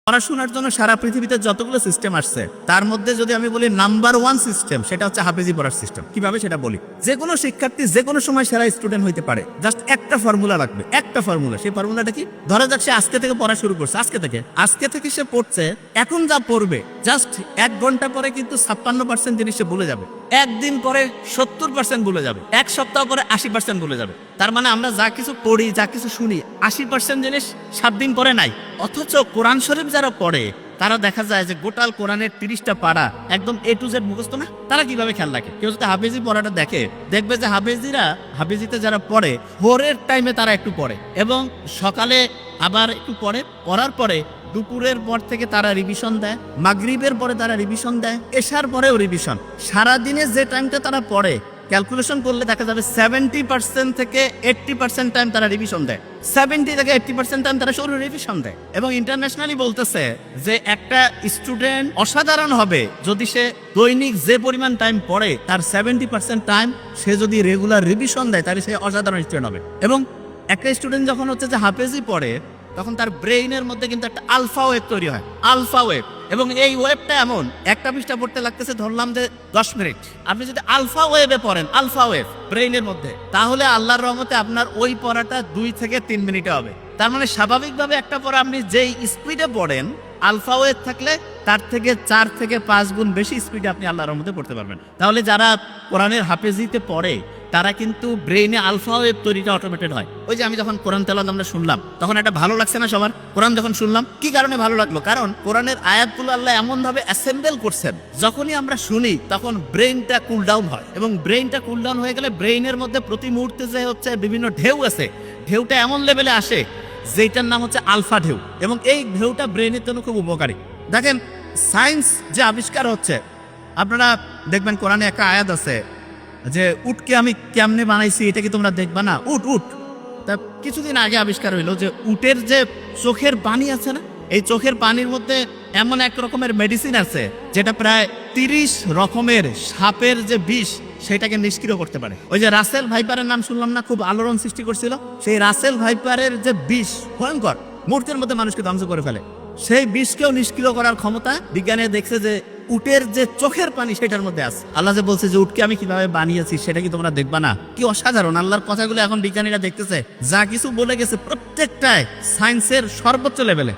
পড়াশোনার জন্য সারা পৃথিবীতে যতগুলো সিস্টেম আসছে তার মধ্যে যদি আমি বলি নাম্বার 1 সিস্টেম, সেটা হচ্ছে হাফেজি পড়ার সিস্টেম। কিভাবে সেটা বলি, যে কোনো শিক্ষার্থী যে কোনো সময় সেরা স্টুডেন্ট হইতে পারে। জাস্ট একটা ফর্মুলা লাগবে, একটা ফর্মুলা। সেই ফর্মুলাটা কি? ধরা যাক সে আজকে থেকে পড়া শুরু করছে, আজকে থেকে সে পড়ছে। এখন যা পড়বে জাস্ট 1 ঘন্টা পরে কিন্তু 56% জিনিস সে ভুলে যাবে, একদিন পরে 70% ভুলে যাবে, এক সপ্তাহ পরে 80% ভুলে যাবে। তার মানে আমরা যা কিছু পড়ি, যা কিছু শুনি, 80% জিনিস 7 দিন পরে নাই। অথচ কোরআন শরীফ যারা পড়ে তারা দেখা যায় যে গোটাল কোরআনের 30টা পারা একদম A to Z মুখস্থ না। তারা কিভাবে খেয়াল রাখে? কেউ যদি হাফেজি পড়াটা দেখে, দেখবে যে হাফেজিতে যারা পড়ে ভোরের টাইমে তারা একটু পড়ে এবং সকালে আবার একটু পড়ে, পড়ার পরে দুপুরের পর থেকে তারা রিভিশন দেয়, মাগরিবের পরে তারা রিভিশন দেয়, এশার পরেও রিভিশন। সারাদিনে যে টাইমটা তারা পড়ে ক্যালকুলেশন করলে দেখা যাবে 70% থেকে 80% টাইম তারা রিভিশন দেয়, 70 থেকে 80% টাইম তারা শুধু রিভিশন দেয়। এবং ইন্টারন্যাশনালি বলতেছে যে একটা স্টুডেন্ট অসাধারণ হবে যদি সে দৈনিক যে পরিমাণ টাইম পড়ে তার 70% টাইম সে যদি রেগুলার রিভিশন দেয় তাহলে সে অসাধারণ স্টুডেন্ট হবে। এবং একটা স্টুডেন্ট যখন হচ্ছে যে হাফেজি পড়ে তখন তার ব্রেইনের মধ্যে কিন্তু একটা আলফা ওয়েভ তৈরি হয়, আলফা ওয়েভ। এবং এই ওয়েভটা এমন, একটা পৃষ্ঠা পড়তে লাগতেছে ধরলাম যে 10 মিনিট। আপনি যদি আলফা ওয়েভে পড়েন, আলফা ওয়েভ ব্রেইনের মধ্যে, তাহলে আল্লাহর রহমতে আপনার ওই পড়াটা 2 থেকে 3 মিনিটে হবে। তার মানে স্বাভাবিকভাবে একটা পড়া আপনি যেই স্পিডে পড়েন, আলফা ওয়েভ থাকলে তার থেকে 4 থেকে 5 গুণ বেশি স্পিডে আপনি আল্লাহর রহমতে পড়তে পারবেন। তাহলে যারা কোরআনের হাফেজিতে পড়ে তারা কিন্তু ব্রেইনে আলফা ওয়েভ তৈরিটা অটোমেটেড হয়। ওই যে আমি যখন কোরআন তেলাওয়াত আমরা শুনলাম তখন একটা ভালো লাগছে না সবার? কোরআন যখন শুনলাম কি কারণে ভালো লাগলো? কারণ কোরআনের আয়াতগুলো আল্লাহ এমন ভাবে অ্যাসেম্বল করছেন, যখনই আমরা শুনি তখন ব্রেইনটা কুল ডাউন হয়। এবং ব্রেইনটা কুল ডাউন হয়ে গেলে ব্রেইনের মধ্যে প্রতি মুহূর্তে যে হচ্ছে বিভিন্ন ঢেউ আছে, ঢেউটা এমন লেভেলে আসে যেটার নাম হচ্ছে আলফা ঢেউ। এবং এই ঢেউটা ব্রেইনের জন্য খুব উপকারী। দেখেন সায়েন্স যে আবিষ্কার হচ্ছে, আপনারা দেখবেন কোরআনে একটা আয়াত আছে যে উটকে আমি কেমনে বানাইছি এটা কি তোমরা দেখবা না? উট তা কিছুদিন আগে আবিষ্কার হইলো যে উটের যে চোখের পানি আছে না, এই চোখের পানির মধ্যে এমন এক রকমের মেডিসিন আছে যেটা প্রায় 30 রকমের সাপের যে বিষ সেটাকে নিষ্ক্রিয় করতে পারে। ওই যে রাসেল ভাইপারের নাম শুনলাম না, খুব আলোড়ন সৃষ্টি করছিল। সেই রাসেল ভাইপারের যে বিষ ভয়ঙ্কর, মুহূর্তের মধ্যে মানুষকে ধ্বংস করে ফেলে, সেই বিষকেও নিষ্ক্রিয় করার ক্ষমতা বিজ্ঞানে দেখছে যে উটের যে চোখের পানি সেটার মধ্যে আছে। আল্লাহ যে বলছে যে উটকে আমি কিভাবে বানিয়েছি সেটা কি তোমরা দেখবা না? কি অসাধারণ! আল্লাহর কথাগুলো এখন বিজ্ঞানীরা দেখতেছে, যা কিছু বলে গেছে প্রত্যেকটাই সায়েন্সের সর্বোচ্চ লেভেলে।